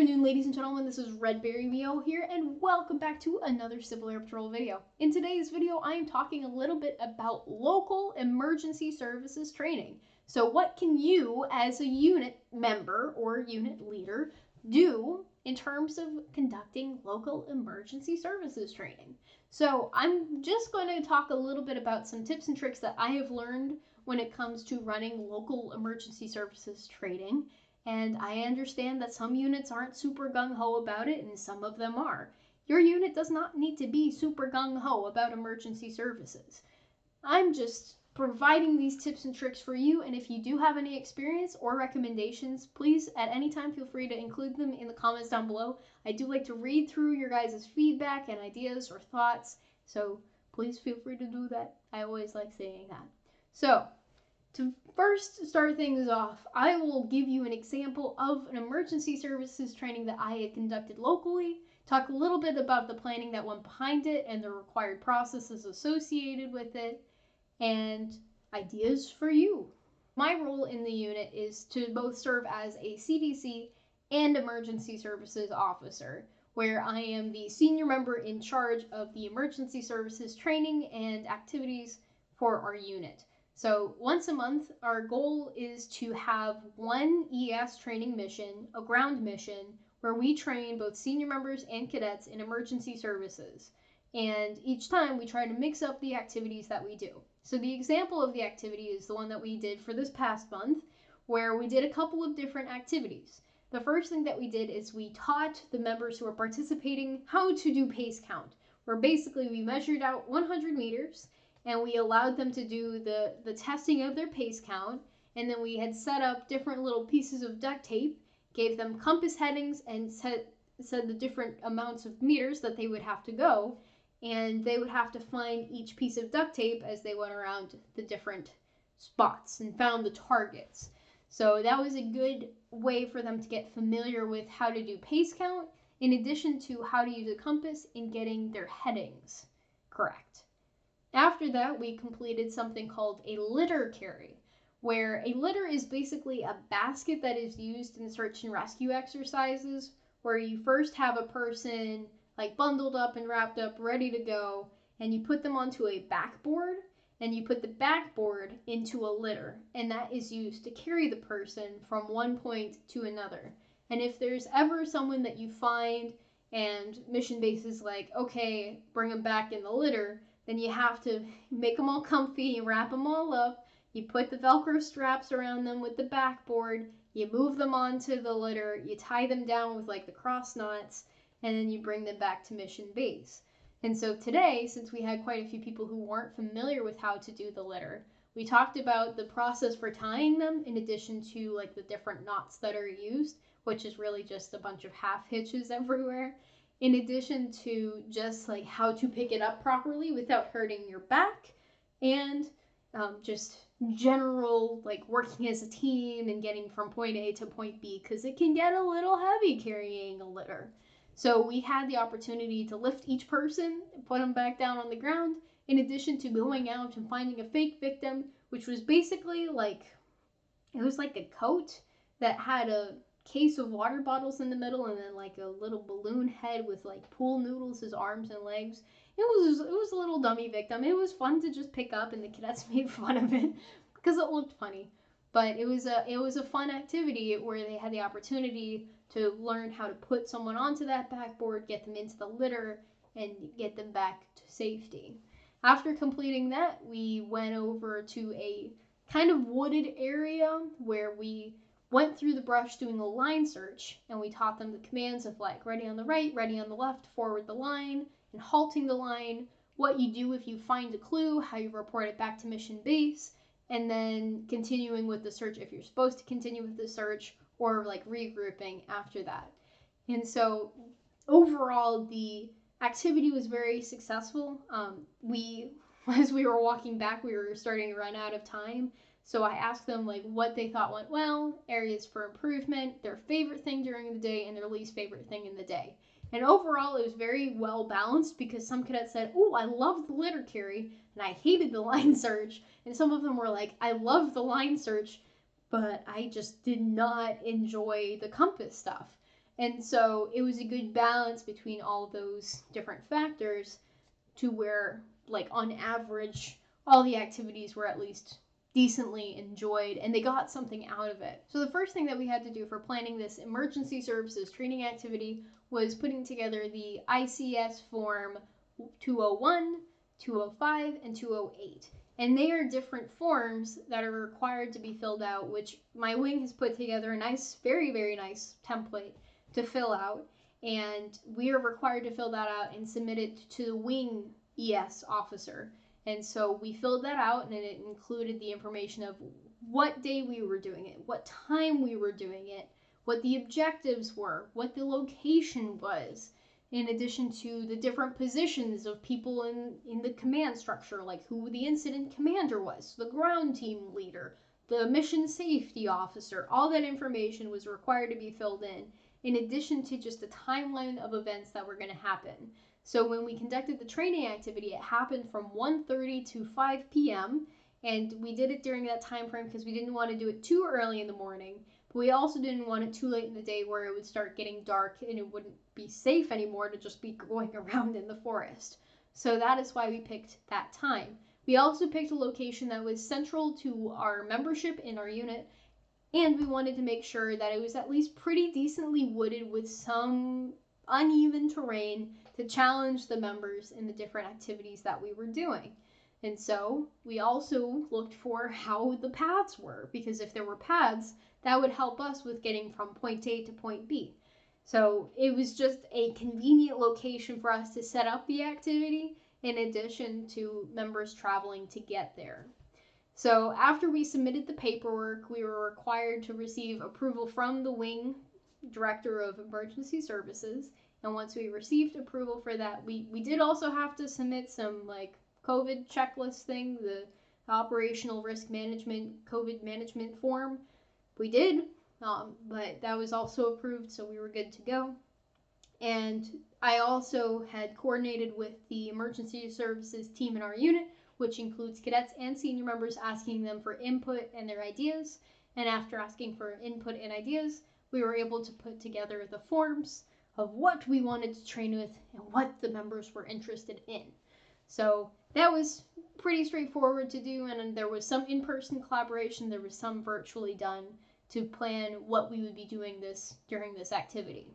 afternoon, ladies and gentlemen. This is Redberryweo here, and welcome back to another Civil Air Patrol video. In today's video, I am talking a little bit about local emergency services training. So what can you, as a unit member or unit leader, do in terms of conducting local emergency services training? So I'm just going to talk a little bit about some tips and tricks that I have learned when it comes to running local emergency services training. And I understand that some units aren't super gung-ho about it, and some of them are. Your unit does not need to be super gung-ho about emergency services. I'm just providing these tips and tricks for you, and if you do have any experience or recommendations, please at any time feel free to include them in the comments down below. I do like to read through your guys' feedback and ideas or thoughts, so please feel free to do that. I always like saying that. So, to first start things off, I will give you an example of an emergency services training that I had conducted locally, talk a little bit about the planning that went behind it and the required processes associated with it, and ideas for you. My role in the unit is to both serve as a CDC and emergency services officer, where I am the senior member in charge of the emergency services training and activities for our unit. So once a month, our goal is to have one ES training mission, a ground mission, where we train both senior members and cadets in emergency services. And each time we try to mix up the activities that we do. So the example of the activity is the one that we did for this past month, where we did a couple of different activities. The first thing that we did is we taught the members who were participating how to do pace count, where basically we measured out 100 meters and we allowed them to do the testing of their pace count, and then we had set up different little pieces of duct tape, gave them compass headings, and said the different amounts of meters that they would have to go, and they would have to find each piece of duct tape as they went around the different spots and found the targets. So that was a good way for them to get familiar with how to do pace count, in addition to how to use a compass in getting their headings correct. After that, we completed something called a litter carry, where a litter is basically a basket that is used in search and rescue exercises, where you first have a person like bundled up and wrapped up, ready to go, and you put them onto a backboard, and you put the backboard into a litter, and that is used to carry the person from one point to another. And if there's ever someone that you find and mission base is like, okay, bring them back in the litter, then you have to make them all comfy, you wrap them all up, you put the Velcro straps around them with the backboard, you move them onto the litter, you tie them down with like the cross knots, and then you bring them back to mission base. And so today, since we had quite a few people who weren't familiar with how to do the litter, we talked about the process for tying them in addition to like the different knots that are used, which is really just a bunch of half hitches everywhere. In addition to just like how to pick it up properly without hurting your back, and just general like working as a team and getting from point A to point B, because it can get a little heavy carrying a litter. So we had the opportunity to lift each person and put them back down on the ground, in addition to going out and finding a fake victim, which was basically like, it was like a coat that had a case of water bottles in the middle, and then like a little balloon head with like pool noodles as arms and legs. It was a little dummy victim. It was fun to just pick up, and the cadets made fun of it because it looked funny. But it was a fun activity where they had the opportunity to learn how to put someone onto that backboard, get them into the litter, and get them back to safety. After completing that, we went over to a kind of wooded area where we went through the brush doing a line search, and we taught them the commands of like ready on the right, ready on the left, forward the line, and halting the line, what you do if you find a clue, how you report it back to mission base, and then continuing with the search if you're supposed to continue with the search, or like regrouping after that. And so overall, the activity was very successful. As we were walking back, we were starting to run out of time. So I asked them like what they thought went well, areas for improvement, their favorite thing during the day, and their least favorite thing in the day. And overall, it was very well balanced, because some cadets said, oh, I love the litter carry, and I hated the line search. And some of them were like, I love the line search, but I just did not enjoy the compass stuff. And so it was a good balance between all those different factors to where, like, on average, all the activities were at least decently enjoyed and they got something out of it. So the first thing that we had to do for planning this emergency services training activity was putting together the ICS form 201, 205, and 208. And they are different forms that are required to be filled out, which my wing has put together a nice, very, very nice template to fill out. And we are required to fill that out and submit it to the wing ES officer. And so we filled that out, and it included the information of what day we were doing it, what time we were doing it, what the objectives were, what the location was, in addition to the different positions of people in the command structure, like who the incident commander was, the ground team leader, the mission safety officer. All that information was required to be filled in addition to just a timeline of events that were going to happen. So when we conducted the training activity, it happened from 1:30 to 5 p.m. And we did it during that time frame because we didn't want to do it too early in the morning, but we also didn't want it too late in the day where it would start getting dark and it wouldn't be safe anymore to just be going around in the forest. So that is why we picked that time. We also picked a location that was central to our membership in our unit, and we wanted to make sure that it was at least pretty decently wooded with some uneven terrain to challenge the members in the different activities that we were doing. And so we also looked for how the paths were, because if there were paths, that would help us with getting from point A to point B. So it was just a convenient location for us to set up the activity in addition to members traveling to get there. So after we submitted the paperwork, we were required to receive approval from the wing director of emergency services. And once we received approval for that, we did also have to submit some like COVID checklist thing, the operational risk management COVID management form. We did, but that was also approved, so we were good to go. And I also had coordinated with the emergency services team in our unit, which includes cadets and senior members, asking them for input and their ideas. And after asking for input and ideas, we were able to put together the forms of what we wanted to train with and what the members were interested in. So that was pretty straightforward to do, and there was some in-person collaboration, there was some virtually done to plan what we would be doing during this activity.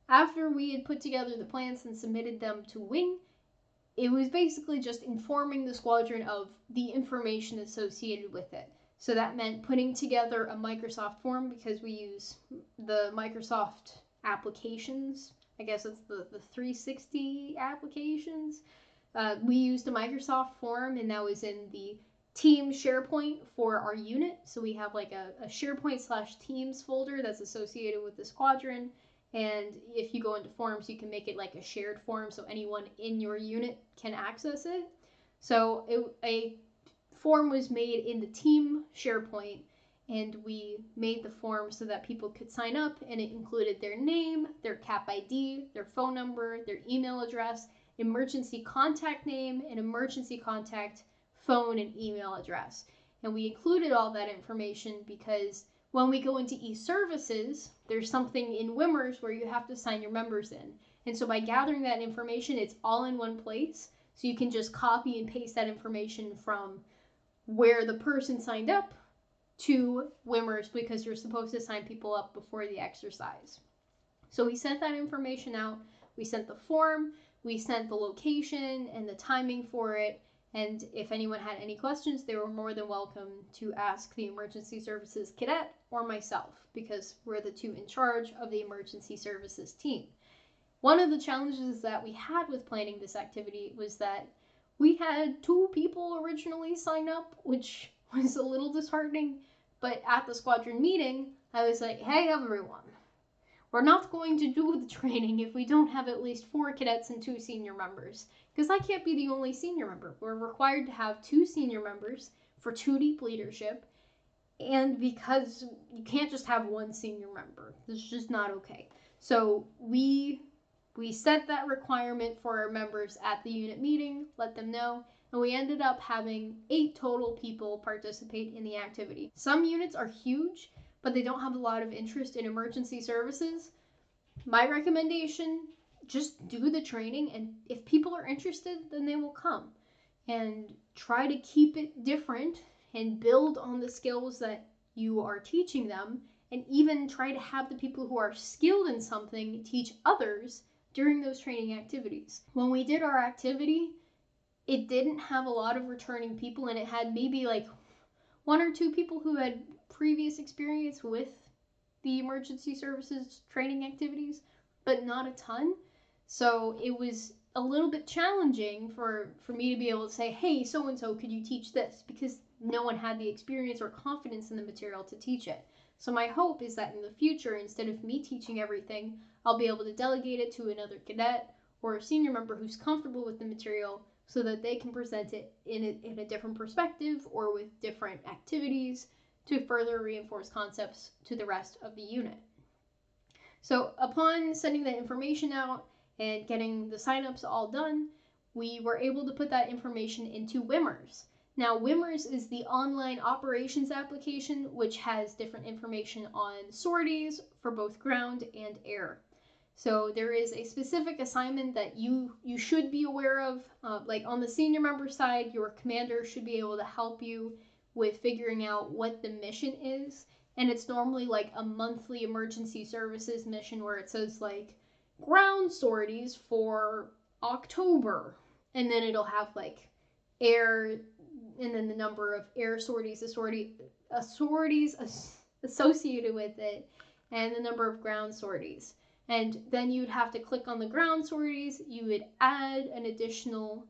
After we had put together the plans and submitted them to Wing, it was basically just informing the squadron of the information associated with it. So that meant putting together a Microsoft form, because we use the Microsoft applications. I guess it's the 360 applications. We used a Microsoft form, and that was in the Team SharePoint for our unit. So we have like a SharePoint/Teams folder that's associated with the squadron. And if you go into forms, you can make it like a shared form so anyone in your unit can access it. So a form was made in the Team SharePoint, and we made the form so that people could sign up, and it included their name, their CAP ID, their phone number, their email address, emergency contact name, and emergency contact phone and email address. And we included all that information because when we go into e-services, there's something in WIMMERS where you have to sign your members in. And so by gathering that information, it's all in one place. So you can just copy and paste that information from where the person signed up to WIMMERS, because you're supposed to sign people up before the exercise. So we sent that information out. We sent the form. We sent the location and the timing for it. And if anyone had any questions, they were more than welcome to ask the emergency services cadet or myself, because we're the two in charge of the emergency services team. One of the challenges that we had with planning this activity was that we had 2 people originally sign up, which was a little disheartening. But at the squadron meeting, I was like, hey everyone, we're not going to do the training if we don't have at least 4 cadets and 2 senior members. Because I can't be the only senior member. We're required to have 2 senior members for 2 deep leadership. And because you can't just have 1 senior member. It's just not okay. So we set that requirement for our members at the unit meeting, let them know, and we ended up having 8 total people participate in the activity. Some units are huge, but they don't have a lot of interest in emergency services. my recommendation, just do the training, and if people are interested, then they will come. And try to keep it different and build on the skills that you are teaching them, and even try to have the people who are skilled in something teach others during those training activities. When we did our activity, it didn't have a lot of returning people, and it had maybe like 1 or 2 people who had previous experience with the emergency services training activities, but not a ton. So it was a little bit challenging for me to be able to say, hey, so-and-so, could you teach this? Because no one had the experience or confidence in the material to teach it. So my hope is that in the future, instead of me teaching everything, I'll be able to delegate it to another cadet or a senior member who's comfortable with the material, so that they can present it in a different perspective or with different activities to further reinforce concepts to the rest of the unit. So upon sending that information out and getting the signups all done, we were able to put that information into Wimmers. Now, Wimmers is the online operations application, which has different information on sorties for both ground and air. So there is a specific assignment that you should be aware of. Like on the senior member side, your commander should be able to help you with figuring out what the mission is. And it's normally like a monthly emergency services mission where it says like ground sorties for October. And then it'll have like air, and then the number of air sorties, sorties associated with it, and the number of ground sorties. And then you'd have to click on the ground sorties. You would add an additional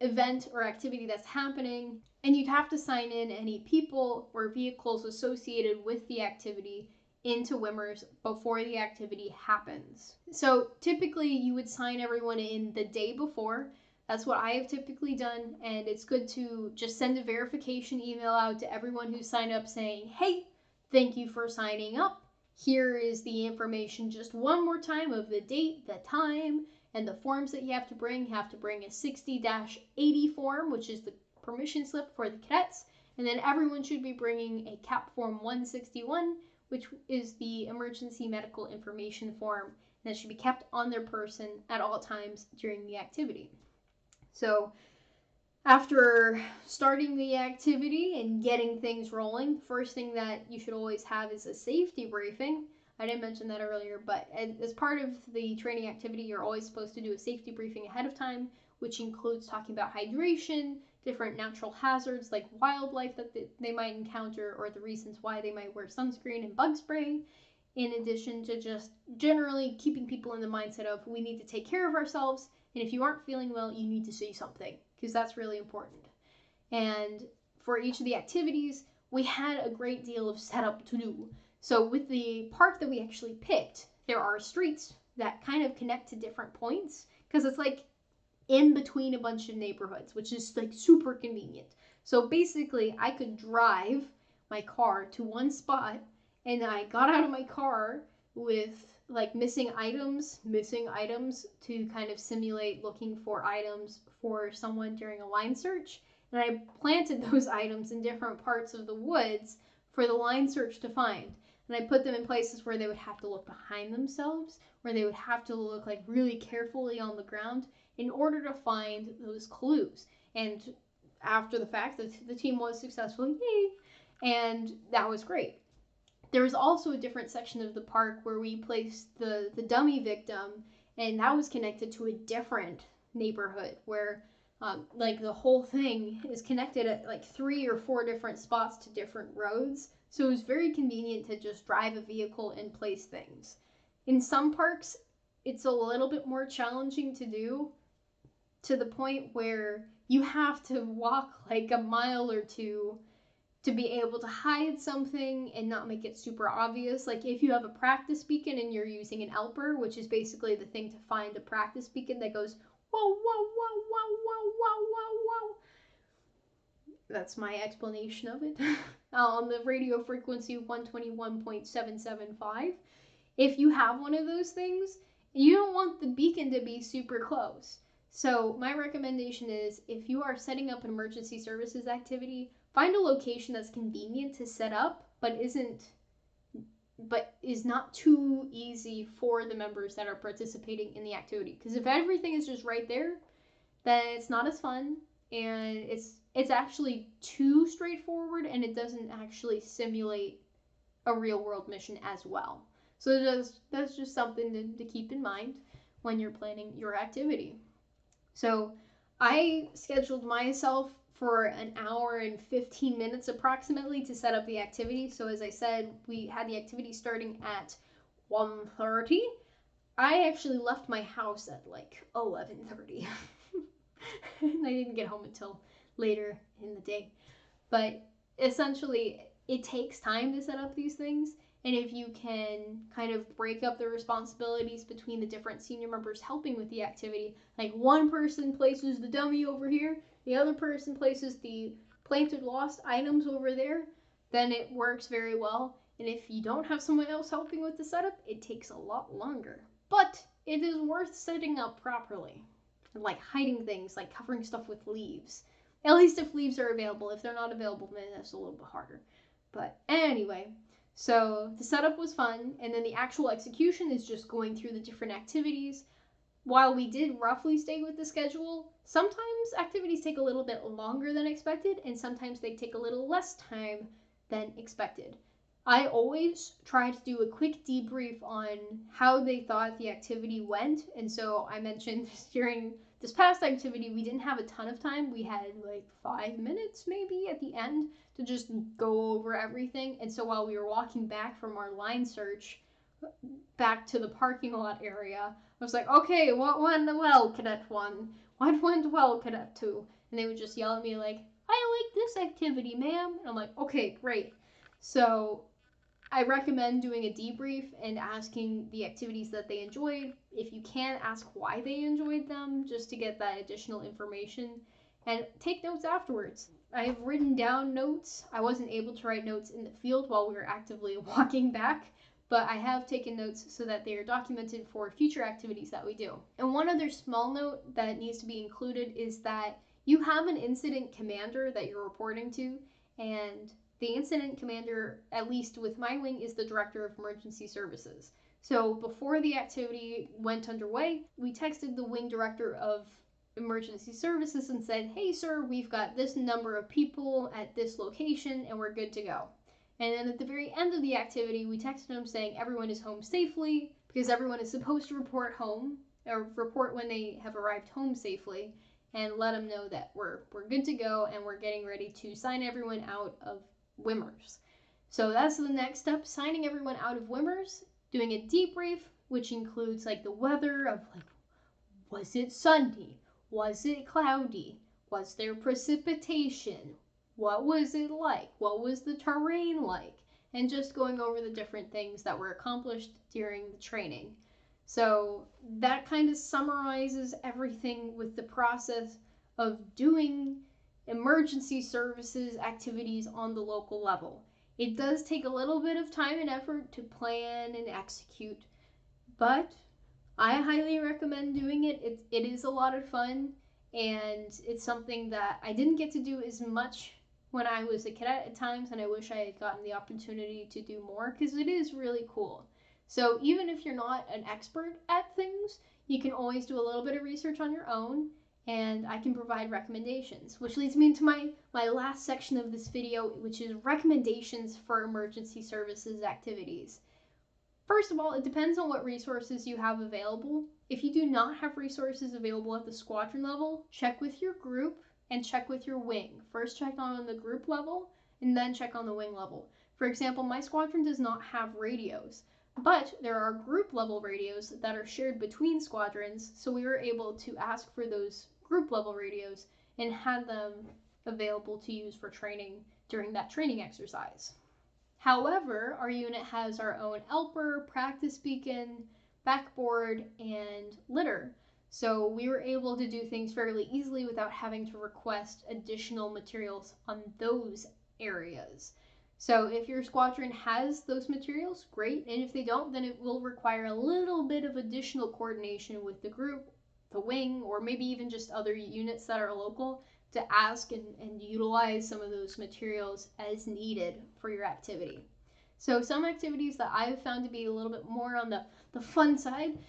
event or activity that's happening, and you'd have to sign in any people or vehicles associated with the activity into Wimmers before the activity happens. So typically you would sign everyone in the day before. That's what I have typically done, and it's good to just send a verification email out to everyone who signed up saying, hey, thank you for signing up. Here is the information just one more time of the date, the time, and the forms that you have to bring. You have to bring a 60-80 form, which is the permission slip for the cadets, and then everyone should be bringing a CAP form 161, which is the emergency medical information form, and that should be kept on their person at all times during the activity. So after starting the activity and getting things rolling, first thing that you should always have is a safety briefing. I didn't mention that earlier, but as part of the training activity, you're always supposed to do a safety briefing ahead of time, which includes talking about hydration, different natural hazards like wildlife that they might encounter, or the reasons why they might wear sunscreen and bug spray, in addition to just generally keeping people in the mindset of we need to take care of ourselves, and if you aren't feeling well, you need to say something, because that's really important. And for each of the activities, we had a great deal of setup to do. So with the park that we actually picked, there are streets that kind of connect to different points, because it's like in between a bunch of neighborhoods, which is like super convenient. So basically, I could drive my car to one spot, and then I got out of my car with like missing items to kind of simulate looking for items for someone during a line search. And I planted those items in different parts of the woods for the line search to find. And I put them in places where they would have to look behind themselves, where they would have to look like really carefully on the ground in order to find those clues. And after the fact, the team was successful, yay! And that was great. There was also a different section of the park where we placed the dummy victim, and that was connected to a different neighborhood where like the whole thing is connected at like 3 or 4 different spots to different roads. So it was very convenient to just drive a vehicle and place things. In some parks, it's a little bit more challenging to do, to the point where you have to walk like a mile or two to be able to hide something and not make it super obvious. Like if you have a practice beacon and you're using an Elper, which is basically the thing to find a practice beacon that goes whoa, whoa, whoa, whoa, whoa, whoa, whoa, whoa. That's my explanation of it. On the radio frequency 121.775. If you have one of those things, you don't want the beacon to be super close. So my recommendation is, if you are setting up an emergency services activity, find a location that's convenient to set up, but isn't but is not too easy for the members that are participating in the activity. Because if everything is just right there, then it's not as fun, and it's actually too straightforward, and it doesn't actually simulate a real world mission as well. So that's just something to keep in mind when you're planning your activity. So I scheduled myself for an hour and 15 minutes approximately to set up the activity. So as I said, we had the activity starting at 1:30. I actually left my house at like 11:30. And I didn't get home until later in the day. But essentially, it takes time to set up these things. And if you can kind of break up the responsibilities between the different senior members helping with the activity, like one person places the dummy over here, the other person places the planted lost items over there, then it works very well. And if you don't have someone else helping with the setup, it takes a lot longer. But it is worth setting up properly. Like hiding things, like covering stuff with leaves. At least if leaves are available. If they're not available, then that's a little bit harder. But anyway, so the setup was fun, and then the actual execution is just going through the different activities. While we did roughly stay with the schedule, sometimes activities take a little bit longer than expected, and sometimes they take a little less time than expected. I always try to do a quick debrief on how they thought the activity went. And so I mentioned during this past activity, we didn't have a ton of time. We had like 5 minutes maybe at the end to just go over everything. And so while we were walking back from our line search back to the parking lot area, I was like, okay, what went well, Cadet 1? What went well, Cadet 2? And they would just yell at me like, I like this activity, ma'am. And I'm like, okay, great. So I recommend doing a debrief and asking the activities that they enjoyed. If you can, ask why they enjoyed them, just to get that additional information, and take notes afterwards. I have written down notes. I wasn't able to write notes in the field while we were actively walking back, but I have taken notes so that they are documented for future activities that we do. And one other small note that needs to be included is that you have an incident commander that you're reporting to, and the incident commander, at least with my wing, is the director of emergency services. So before the activity went underway, we texted the wing director of emergency services and said, hey sir, we've got this number of people at this location and we're good to go. And then at the very end of the activity, we texted him saying everyone is home safely, because everyone is supposed to report home, or report when they have arrived home safely, and let them know that we're good to go and we're getting ready to sign everyone out of Wimmers. So that's the next step, signing everyone out of Wimmers, doing a debrief, which includes like the weather of like, was it sunny? Was it cloudy? Was there precipitation? What was it like? What was the terrain like? And just going over the different things that were accomplished during the training. So that kind of summarizes everything with the process of doing emergency services activities on the local level. It does take a little bit of time and effort to plan and execute, but I highly recommend doing it. It is a lot of fun, and it's something that I didn't get to do as much when I was a cadet at times, and I wish I had gotten the opportunity to do more, because it is really cool. So even if you're not an expert at things, you can always do a little bit of research on your own, and I can provide recommendations, which leads me into my last section of this video, which is recommendations for emergency services activities. First of all, it depends on what resources you have available. If you do not have resources available at the squadron level, check with your group and check with your wing. First check on the group level and then check on the wing level. For example, my squadron does not have radios, but there are group level radios that are shared between squadrons, so we were able to ask for those group level radios and had them available to use for training during that training exercise. However, our unit has our own helper, practice beacon, backboard, and litter. So we were able to do things fairly easily without having to request additional materials on those areas. So if your squadron has those materials, great. And if they don't, then it will require a little bit of additional coordination with the group, the wing, or maybe even just other units that are local to ask and utilize some of those materials as needed for your activity. So some activities that I've found to be a little bit more on the fun side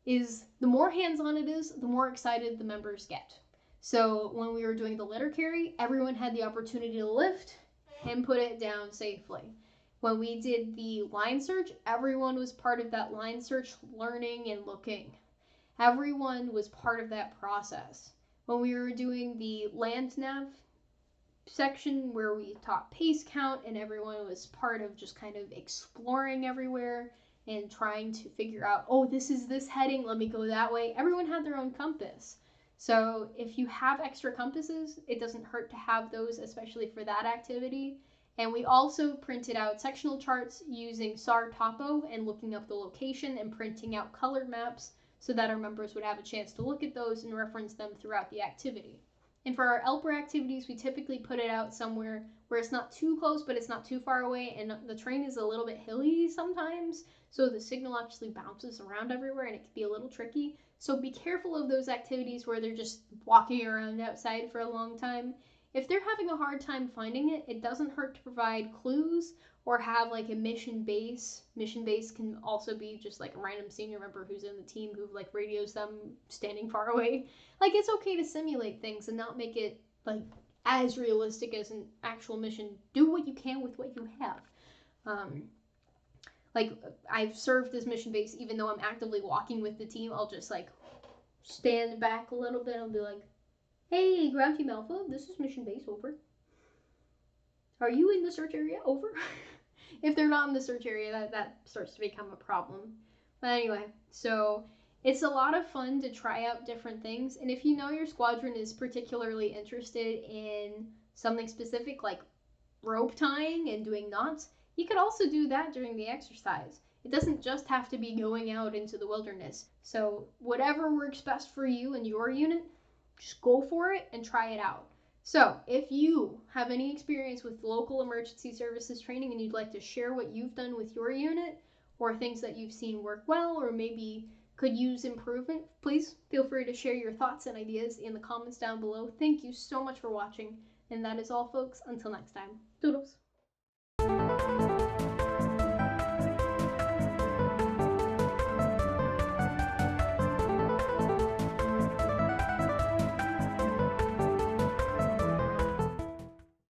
is the more hands-on it is, the more excited the members get. So when we were doing the litter carry, everyone had the opportunity to lift and put it down safely. When we did the line search, everyone was part of that line search, learning and looking. Everyone was part of that process. When we were doing the land nav section where we taught pace count and everyone was part of just kind of exploring everywhere and trying to figure out, oh, this is this heading, let me go that way. Everyone had their own compass. So if you have extra compasses, it doesn't hurt to have those, especially for that activity. And we also printed out sectional charts using SAR Topo and looking up the location and printing out colored maps so that our members would have a chance to look at those and reference them throughout the activity. And for our ELPR activities, we typically put it out somewhere where it's not too close, but it's not too far away, and the terrain is a little bit hilly sometimes, so the signal actually bounces around everywhere, and it can be a little tricky. So be careful of those activities where they're just walking around outside for a long time. If they're having a hard time finding it, it doesn't hurt to provide clues or have like a mission base. Mission base can also be just like a random senior member who's in the team who like radios them standing far away. Like, it's okay to simulate things and not make it like as realistic as an actual mission. Do what you can with what you have. Like, I've served as mission base, even though I'm actively walking with the team, I'll just like stand back a little bit and be like, hey, Ground Team Alpha, this is mission base, over. Are you in the search area? Over. If they're not in the search area, that starts to become a problem. But anyway, so it's a lot of fun to try out different things. And if you know your squadron is particularly interested in something specific like rope tying and doing knots, you could also do that during the exercise. It doesn't just have to be going out into the wilderness. So whatever works best for you and your unit, just go for it and try it out. So if you have any experience with local emergency services training and you'd like to share what you've done with your unit or things that you've seen work well or maybe could use improvement, please feel free to share your thoughts and ideas in the comments down below. Thank you so much for watching. And that is all, folks. Until next time. Toodles.